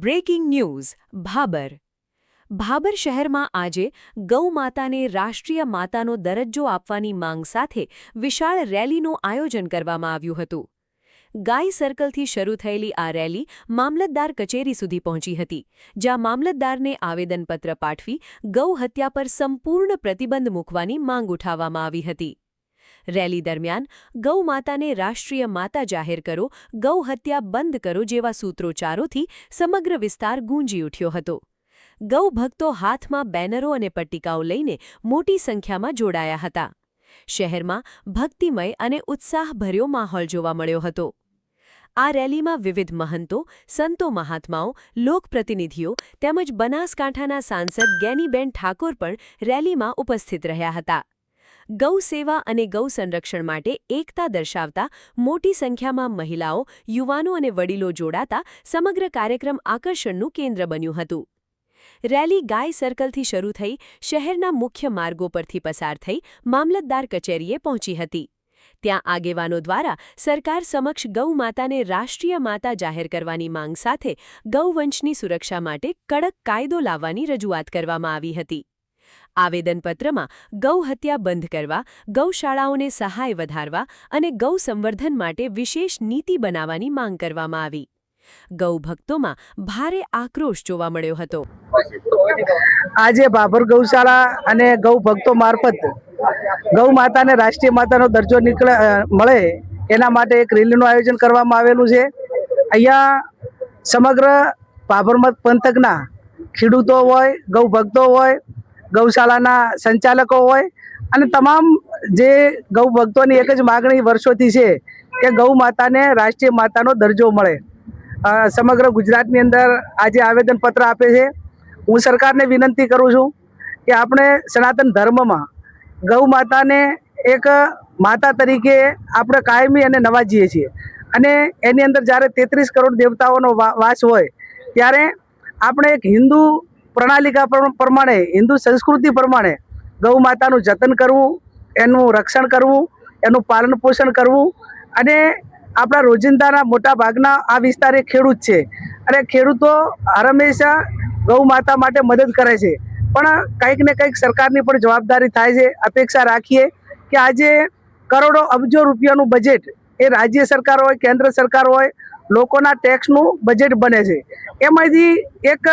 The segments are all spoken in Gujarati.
બ્રેકિંગ ન્યૂઝ ભાબર શહેરમાં આજે ગૌમાતાને રાષ્ટ્રીય માતાનો દરજ્જો આપવાની માંગ સાથે વિશાળ રેલીનું આયોજન કરવામાં આવ્યું હતું. ગાય સર્કલથી શરૂ થયેલી આ રેલી મામલતદાર કચેરી સુધી પહોંચી હતી, જ્યાં મામલતદારને આવેદનપત્ર પાઠવી ગૌ હત્યા પર સંપૂર્ણ પ્રતિબંધ મૂકવાની માંગ ઉઠાવવામાં આવી હતી. રેલી દરમિયાન ગૌમાતાને રાષ્ટ્રીય માતા જાહેર કરો, ગૌ હત્યા બંધ કરો જેવા સૂત્રોચ્ચારોથી સમગ્ર વિસ્તાર ગૂંજી ઉઠ્યો હતો. ગૌ ભક્તો હાથમાં બેનરો અને પટ્ટિકાઓ લઈને મોટી સંખ્યામાં જોડાયા હતા. શહેરમાં ભક્તિમય અને ઉત્સાહભર્યો માહોલ જોવા મળ્યો હતો. આ રેલીમાં વિવિધ મહંતો, સંતો મહાત્માઓ, લોકપ્રતિનિધિઓ તેમજ બનાસકાંઠાના સાંસદ ગેનીબેન ઠાકોર પણ રેલીમાં ઉપસ્થિત રહ્યા હતા. ગૌ સેવા અને ગૌ સંરક્ષણ માટે એકતા દર્શાવતા મોટી સંખ્યામાં મહિલાઓ, યુવાનો અને વડીલો જોડાતા સમગ્ર કાર્યક્રમ આકર્ષણનું કેન્દ્ર બન્યું હતું. રેલી ગાય સર્કલથી શરૂ થઈ શહેરના મુખ્ય માર્ગો પરથી પસાર થઈ મામલતદાર કચેરીએ પહોંચી હતી. ત્યાં આગેવાનો દ્વારા સરકાર સમક્ષ ગૌમાતાને રાષ્ટ્રીય માતા જાહેર કરવાની માંગ સાથે ગૌવંશની સુરક્ષા માટે કડક કાયદો લાવવાની રજૂઆત કરવામાં આવી હતી. આવેદનપત્રમાં ગૌ હત્યા બંધ કરવા, ગૌશાળાઓને સહાય વધારવા અને ગૌ સંવર્ધન માટે વિશેષ નીતિ બનાવવાની માંગ કરવામાં આવી. ગૌ ભક્તોમાં ભારે આક્રોશ જોવા મળ્યો હતો. આજે ભાભર ગૌશાળા અને ગૌ ભક્તો મારફત ગૌ માતાને રાષ્ટ્રીય માતાનો દરજ્જો મળે એના માટે એક રેલીનું આયોજન કરવામાં આવેલું છે. અહીંયા સમગ્ર ભાભર પંથકના ખેડૂતો હોય, ગૌ ભક્તો હોય, ગૌશાળાના સંચાલકો હોય અને તમામ જે ગૌ ભક્તોની એક જ માગણી વર્ષોથી છે કે ગૌ માતાને રાષ્ટ્રીય માતાનો દરજ્જો મળે. સમગ્ર ગુજરાતની અંદર આજે આવેદનપત્ર આપે છે. હું સરકારને વિનંતી કરું છું કે આપણે સનાતન ધર્મમાં ગૌ માતાને એક માતા તરીકે આપણે કાયમી અને નવાજીએ છીએ અને એની અંદર જ્યારે 33 કરોડ દેવતાઓનો વાસ હોય ત્યારે આપણે એક હિન્દુ પ્રણાલિકા પ્રમાણે, હિન્દુ સંસ્કૃતિ પ્રમાણે ગૌ માતાનું જતન કરવું, એનું રક્ષણ કરવું, એનું પાલન પોષણ કરવું અને આપણા રોજિંદાના મોટા ભાગના આ વિસ્તાર એ ખેડૂત છે અને ખેડૂતો હંમેશા ગૌ માતા માટે મદદ કરે છે. પણ કંઈક ને કંઈક સરકારની પણ જવાબદારી થાય છે. અપેક્ષા રાખીએ કે આજે કરોડો અબજો રૂપિયાનું બજેટ એ રાજ્ય સરકાર હોય, કેન્દ્ર સરકાર હોય, લોકોના ટેક્સનું બજેટ બને છે. એમાંથી એક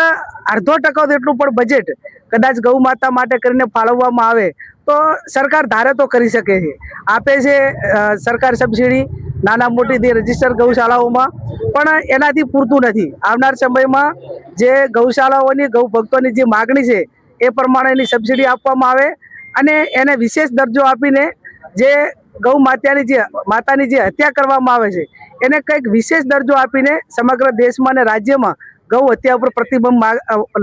અડધો ટકા જેટલું પણ બજેટ કદાચ ગૌ માતા માટે કરીને ફાળવવામાં આવે તો સરકાર ધારે તો કરી શકે છે. આપે છે સરકાર સબસિડી નાના મોટી જે રજિસ્ટર ગૌશાળાઓમાં, પણ એનાથી પૂરતું નથી. આવનાર સમયમાં જે ગૌશાળાઓની ગૌ ભક્તોની જે માગણી છે એ પ્રમાણેની સબસિડી આપવામાં આવે અને એને વિશેષ દરજ્જો આપીને જે ગૌ માતાની જે હત્યા કરવામાં આવે છે એને કંઈક વિશેષ દરજ્જો આપીને સમગ્ર દેશમાં અને રાજ્યમાં ગૌ હત્યા ઉપર પ્રતિબંધ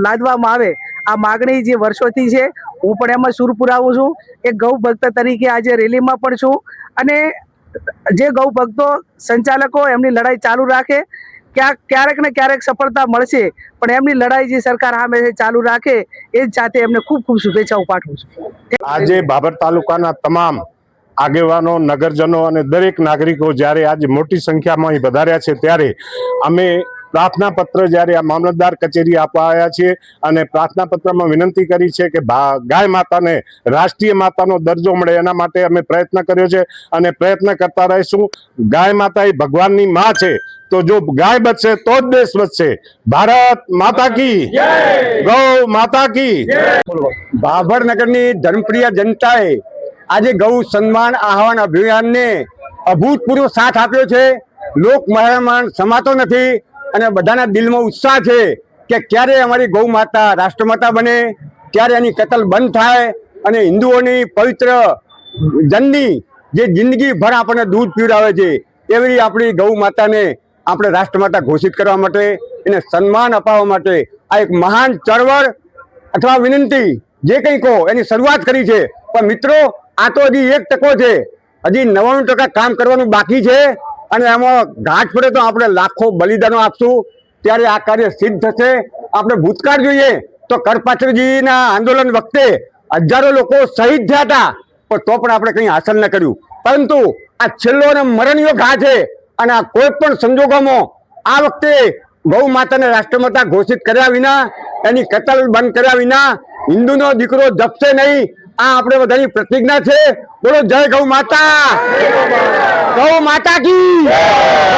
લાદવામાં આવે. આ માગણી જે વર્ષોથી છે, હું પણ એમાં સૂર પુરાવું છું. એક ગૌ ભક્ત તરીકે આજે રેલીમાં પણ છું અને જે ગૌ ભક્તો સંચાલકો એમની લડાઈ ચાલુ રાખે, ક્યારેક ને ક્યારેક સફળતા મળશે, પણ એમની લડાઈ જે સરકાર સામે ચાલુ રાખે એ જ સાથે એમને ખૂબ ખૂબ શુભેચ્છાઓ પાઠવું છું. આજે ભાભર તાલુકાના તમામ આગેવાનો, નગરજનો અને દરેક નાગરિકો જ્યારે આજે મોટી સંખ્યામાં અહીં વધાર્યા છે ત્યારે અમે પ્રાર્થના પત્ર જ્યારે આ મામલતદાર કચેરી આપવા આવ્યા છીએ અને પ્રાર્થના પત્રમાં વિનંતી કરી છે કે ગાય માતાને રાષ્ટ્રીય માતાનો દરજ્જો મળે એના માટે અમે પ્રયત્ન કર્યો છે અને પ્રયત્ન કરતા રહીશું. ગાય માતા એ ભગવાનની માં છે, તો જો ગાય બચશે તો જ દેશ બચશે. ભારત માતા કી જય, ગૌ માતા કી જય. ભાભર નગરની ધર્મપ્રિય જનતાએ આજે ગૌ સન્માન આહવાન અભિયાનને અભૂતપૂર્વ સાથ આપ્યો છે. લોકમહામાન સમાતો નથી અને બધાના દિલમાં ઉત્સાહ છે કે ક્યારે અમારી ગૌ માતા રાષ્ટ્રમાતા બને, ક્યારે એની કતલ બંધ થાય અને હિન્દુઓની પવિત્ર જનની જે જિંદગીભર આપણને દૂધ પીવડાવે છે એવી આપણી ગૌ માતાને આપણે રાષ્ટ્રમાતા ઘોષિત કરવા માટે, એને સન્માન અપાવવા માટે આ એક મહાન ચળવળ અથવા વિનંતી જે કંઈ કહો એની શરૂઆત કરી છે. પણ મિત્રો, આ તો હજી 1% છે. હજી 99% કામ કરવાનું બાકી છે અને એમાં ઘાટ પડે તો આપણે લાખો બલિદાનો આપશું ત્યારે આ કાર્ય સિદ્ધ થશે. આપણે ભૂતકાળ જોઈએ તો કરપાત્રજીના આંદોલન વખતે હજારો લોકો શહીદ થયા હતા, પણ તો પણ આપણે કંઈ હાંસલ ન કર્યું. પરંતુ આ છેલ્લો અને મરણીયો ઘા છે અને આ કોઈ પણ સંજોગોમાં આ વખતે ગૌ માતાને રાષ્ટ્રમાતા ઘોષિત કર્યા વિના, એની કતલ બંધ કર્યા વિના હિન્દુનો દીકરો જપશે નહીં. આ આપણે બધાની પ્રતિજ્ઞા છે. બોલો જય ગૌ માતા, ગૌ માતા કી.